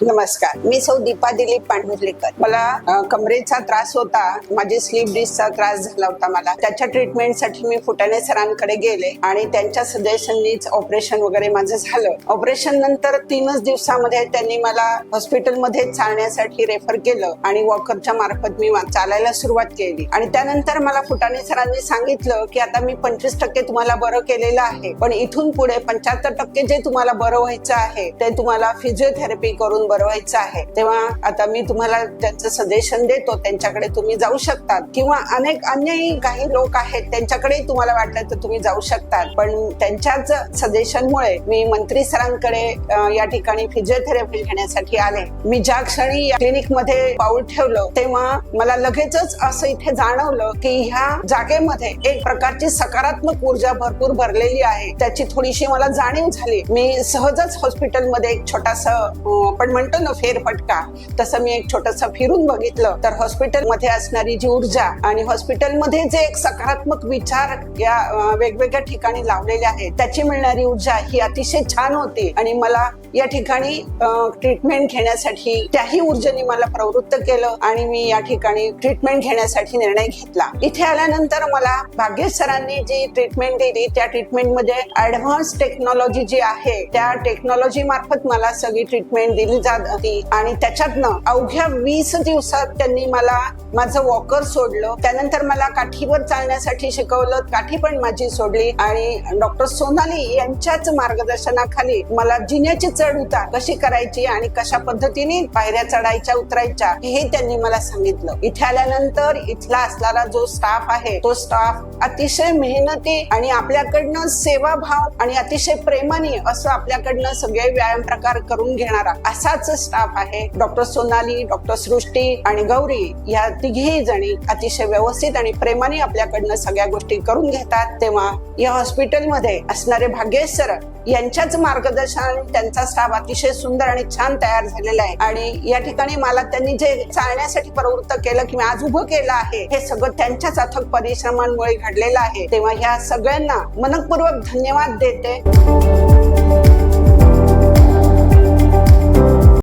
नमस्कार, मी सौ दीपा दिलीप पांढुर्लेकर. मला कमरेचा त्रास होता, माझी स्लीप डिस्कचा त्रास झाला होता. मला त्याच्या ट्रीटमेंटसाठी मी फुटाणे सरांकडे गेले आणि त्यांच्या सजेशननीच ऑपरेशन वगैरे माझं झालं. ऑपरेशन नंतर 3च दिवसामध्ये त्यांनी मला हॉस्पिटलमध्ये चालण्यासाठी रेफर केलं आणि वॉकरच्या मार्फत मी चालायला सुरुवात केली. आणि त्यानंतर मला फुटाणे सरांनी सांगितलं की आता मी 25% तुम्हाला बरं केलेलं आहे, पण इथून पुढे 75% जे तुम्हाला बरं व्हायचं आहे ते तुम्हाला फिजिओथेरपी करून बरं व्हायचं आहे. तेव्हा आता मी तुम्हाला त्यांचं सजेशन देतो, त्यांच्याकडे तुम्ही जाऊ शकतात किंवा अनेक अन्यही काही लोक आहेत त्यांच्याकडे तुम्हाला वाटलं तर तुम्ही जाऊ शकतात. पण त्यांच्याच सजेशनमुळे मी मंत्री सरांकडे या ठिकाणी फिजिओथेरपी घेण्यासाठी आले. मी ज्या क्षणी या क्लिनिक मध्ये पाऊल ठेवलं तेव्हा मला लगेचच असं इथे जाणवलं की ह्या जागेमध्ये एक प्रकारची सकारात्मक ऊर्जा भरपूर भरलेली आहे. त्याची थोडीशी मला जाणीव झाली. मी सहजच हॉस्पिटलमध्ये एक छोटासा आपण म्हणतो ना फेरफटका, तसं मी एक छोटंसं फिरून बघितलं तर हॉस्पिटलमध्ये असणारी जी ऊर्जा आणि हॉस्पिटलमध्ये जे एक सकारात्मक विचार या वेगवेगळ्या ठिकाणी लावलेले आहेत त्याची मिळणारी ऊर्जा ही अतिशय छान होती. आणि मला या ठिकाणी ट्रीटमेंट घेण्यासाठी त्याही ऊर्जेने मला प्रवृत्त केलं आणि मी या ठिकाणी ट्रीटमेंट घेण्यासाठी निर्णय घेतला. इथे आल्यानंतर मला भाग्येश सरांनी जी ट्रीटमेंट दिली त्या ट्रीटमेंटमध्ये ऍडव्हान्स टेक्नॉलॉजी जी आहे त्या टेक्नॉलॉजी मार्फत मला सगळी ट्रीटमेंट दिली जात होती. आणि त्याच्यातनं अवघ्या 20 दिवसात त्यांनी मला माझं वॉकर सोडलं. त्यानंतर मला काठीवर चालण्यासाठी शिकवलं, काठी पण माझी सोडली. आणि डॉक्टर सोनाली यांच्याच मार्गदर्शनाखाली मला जिन्याची चढ उतार कशी करायची आणि कशा पद्धतीने पायऱ्या चढायच्या उतरायच्या हे त्यांनी मला सांगितलं. इथे आल्यानंतर इथला असणारा जो स्टाफ आहे तो स्टाफ अतिशय मेहनती आणि आपल्याकडनं सेवाभाव आणि अतिशय प्रेमाने असं आपल्याकडनं सगळे व्यायाम प्रकार करून घेणारा असाच स्टाफ आहे. डॉक्टर सोनाली, डॉक्टर सृष्टी आणि गौरी या तिघेही जणी अतिशय व्यवस्थित आणि प्रेमाने आपल्याकडनं सगळ्या गोष्टी करून घेतात. तेव्हा या हॉस्पिटलमध्ये असणारे भाग्येश सर यांच्याच मार्गदर्शन त्यांचा स्टाफ अतिशय सुंदर आणि छान तयार झालेला आहे. आणि या ठिकाणी मला त्यांनी जे चालण्यासाठी प्रवृत्त केलं की मी आज उभं केलं आहे हे सगळं त्यांच्याच अथक परिश्रमांमुळे घडलेलं आहे. तेव्हा ह्या सगळ्यांना मनपूर्वक धन्यवाद देते.